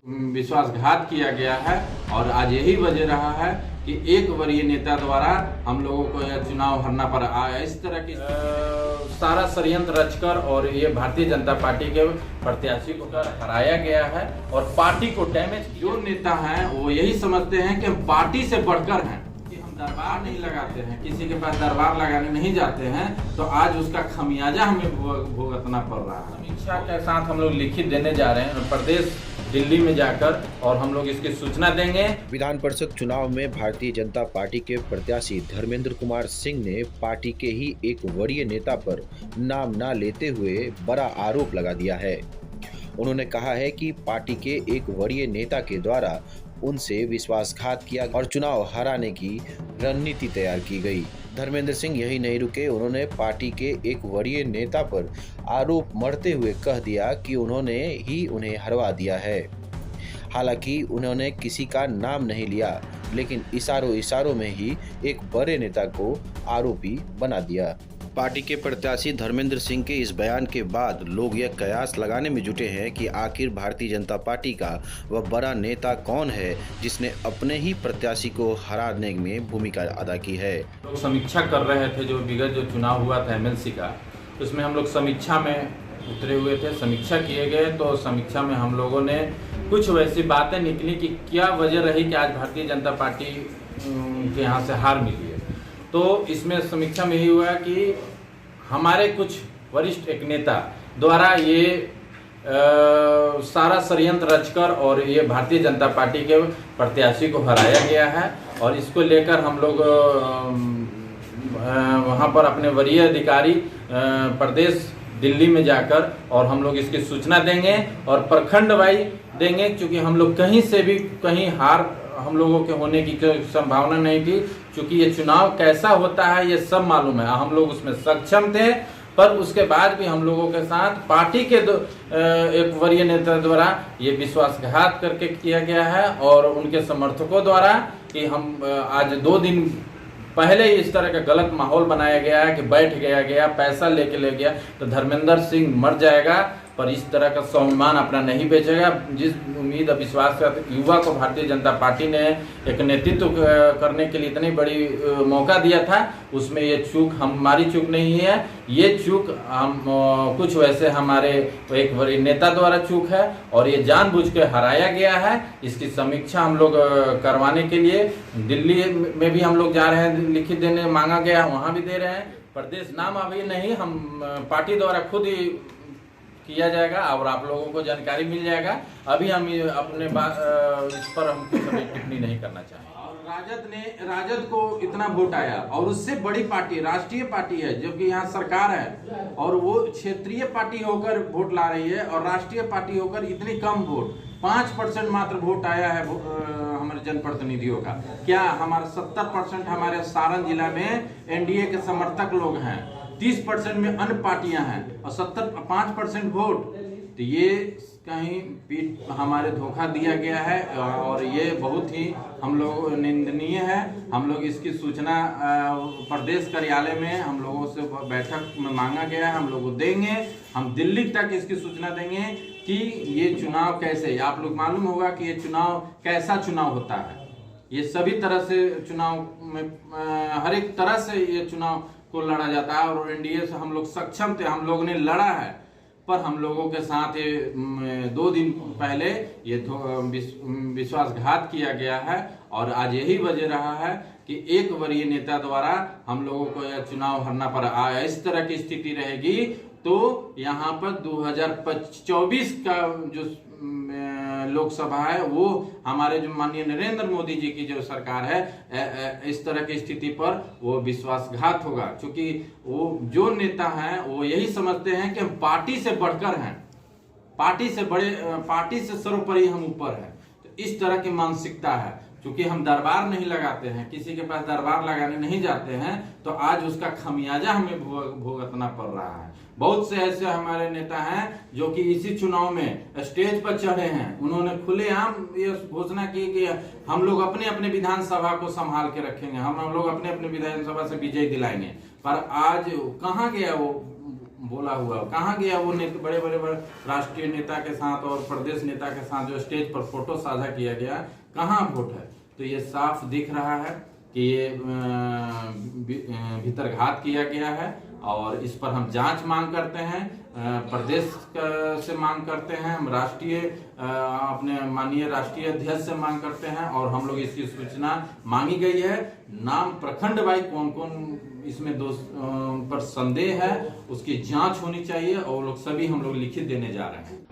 विश्वासघात किया गया है और आज यही वजह रहा है कि एक वरीय नेता द्वारा हम लोगों को यह चुनाव हारना पड़ा। इस तरह की सारा षड्यंत्र रचकर और ये भारतीय जनता पार्टी के प्रत्याशी को हराया गया है और पार्टी को डैमेज। जो नेता हैं वो यही समझते हैं कि हम पार्टी से बढ़कर हैं, कि हम दरबार नहीं लगाते हैं, किसी के पास दरबार लगाने नहीं जाते हैं, तो आज उसका खमियाजा हमें भुगतना पड़ रहा है। समीक्षा के साथ हम लोग लिखित देने जा रहे हैं प्रदेश दिल्ली में जाकर और हम लोग इसकी सूचना देंगे। विधान परिषद चुनाव में भारतीय जनता पार्टी के प्रत्याशी धर्मेंद्र कुमार सिंह ने पार्टी के ही एक वरीय नेता पर नाम न लेते हुए बड़ा आरोप लगा दिया है। उन्होंने कहा है कि पार्टी के एक वरीय नेता के द्वारा उनसे विश्वासघात किया और चुनाव हराने की रणनीति तैयार की गई। धर्मेंद्र सिंह यही नहीं रुके, उन्होंने पार्टी के एक वरीय नेता पर आरोप मढ़ते हुए कह दिया कि उन्होंने ही उन्हें हरवा दिया है। हालांकि उन्होंने किसी का नाम नहीं लिया, लेकिन इशारों में ही एक बड़े नेता को आरोपी बना दिया। पार्टी के प्रत्याशी धर्मेंद्र सिंह के इस बयान के बाद लोग यह कयास लगाने में जुटे हैं कि आखिर भारतीय जनता पार्टी का वह बड़ा नेता कौन है जिसने अपने ही प्रत्याशी को हराने में भूमिका अदा की है। लोग समीक्षा कर रहे थे, जो विगत जो चुनाव हुआ था एमएलसी का, उसमें हम लोग समीक्षा में उतरे हुए थे, समीक्षा किए गए। तो समीक्षा में हम लोगों ने कुछ वैसी बातें निकली कि क्या वजह रही कि आज भारतीय जनता पार्टी के यहाँ से हार मिली है। तो इसमें समीक्षा में ही हुआ कि हमारे कुछ वरिष्ठ एक नेता द्वारा ये सारा षड्यंत्र रचकर और ये भारतीय जनता पार्टी के प्रत्याशी को हराया गया है और इसको लेकर हम लोग वहाँ पर अपने वरीय अधिकारी प्रदेश दिल्ली में जाकर और हम लोग इसकी सूचना देंगे और प्रखंड वाइज देंगे, क्योंकि हम लोग कहीं से भी कहीं हार हम लोगों के होने की संभावना नहीं थी। क्योंकि ये चुनाव कैसा होता है ये सब मालूम है, हम लोग उसमें सक्षम थे, पर उसके बाद भी हम लोगों के साथ पार्टी के एक वरीय नेता द्वारा ये विश्वासघात करके किया गया है और उनके समर्थकों द्वारा कि हम आज 2 दिन पहले ही इस तरह का गलत माहौल बनाया गया है कि बैठ गया पैसा लेके ले गया तो धर्मेंद्र सिंह मर जाएगा, पर इस तरह का स्वाभिमान अपना नहीं बेचेगा। जिस उम्मीद और विश्वास के युवा को भारतीय जनता पार्टी ने एक नेतृत्व करने के लिए इतनी बड़ी मौका दिया था, उसमें ये चूक हमारी चूक नहीं है, ये चूक हम कुछ वैसे हमारे एक बड़े नेता द्वारा चूक है और ये जानबूझ के हराया गया है। इसकी समीक्षा हम लोग करवाने के लिए दिल्ली में भी हम लोग जा रहे हैं, लिखित देने मांगा गया, वहाँ भी दे रहे हैं। प्रदेश नाम अभी नहीं, हम पार्टी द्वारा खुद ही किया जाएगा और आप लोगों को जानकारी मिल जाएगा। अभी हम अपने इस पर हम कुछ टिप्पणी नहीं करना चाहेंगे। और राजद को इतना वोट आया और उससे बड़ी पार्टी राष्ट्रीय पार्टी है, जो कि यहाँ सरकार है, और वो क्षेत्रीय पार्टी होकर वोट ला रही है और राष्ट्रीय पार्टी होकर इतनी कम वोट 5% मात्र वोट आया है हमारे जनप्रतिनिधियों का। क्या हमारा 70% हमारे सारण जिला में एनडीए के समर्थक लोग हैं, 30% में अन्य पार्टियां हैं और 5% वोट, तो ये कहीं हमारे धोखा दिया गया है और ये बहुत ही हम लोग निंदनीय है। हम लोग इसकी सूचना प्रदेश कार्यालय में हम लोगों से बैठक में मांगा गया है, हम लोग देंगे, हम दिल्ली तक इसकी सूचना देंगे कि ये चुनाव कैसे, आप लोग मालूम होगा कि ये चुनाव कैसा चुनाव होता है। ये सभी तरह से चुनाव में हर एक तरह से ये चुनाव को लड़ा जाता है और एनडीए से हम लोग सक्षम थे, हम लोगों ने लड़ा है, पर हम लोगों के साथ ये 2 दिन पहले ये विश्वासघात किया गया है और आज यही वजह रहा है कि एक वरीय नेता द्वारा हम लोगों को यह चुनाव हारना पड़ा। इस तरह की स्थिति रहेगी तो यहाँ पर 2024 का जो लोकसभा है वो हमारे जो माननीय नरेंद्र मोदी जी की जो सरकार है, इस तरह की स्थिति पर वो विश्वासघात होगा, क्योंकि वो जो नेता हैं वो यही समझते हैं कि हम पार्टी से बढ़कर हैं, पार्टी से सर्वोपरि हम ऊपर हैं। तो इस तरह की मानसिकता है, क्योंकि हम दरबार नहीं लगाते हैं, किसी के पास दरबार लगाने नहीं जाते हैं, तो आज उसका खमियाजा हमें भुगतना पड़ रहा है। बहुत से ऐसे हमारे नेता हैं जो कि इसी चुनाव में स्टेज पर चढ़े हैं, उन्होंने खुलेआम ये घोषणा की कि हम लोग अपने अपने विधानसभा को संभाल के रखेंगे, हम लोग अपने अपने विधानसभा से विजय दिलाएंगे, पर आज कहाँ गया वो बोला हुआ, कहाँ गया वो बड़े बड़े राष्ट्रीय नेता के साथ और प्रदेश नेता के साथ जो स्टेज पर फोटो साझा किया गया, कहाँ वोट है? तो ये साफ दिख रहा है कि ये भीतरघात किया गया है और इस पर हम जांच मांग करते हैं, प्रदेश से मांग करते हैं, हम राष्ट्रीय अपने माननीय राष्ट्रीय अध्यक्ष से मांग करते हैं और हम लोग इसकी सूचना मांगी गई है। नाम प्रखंड वाई कौन कौन इसमें दोष पर संदेह है उसकी जांच होनी चाहिए और लोग सभी हम लोग लिखित देने जा रहे हैं।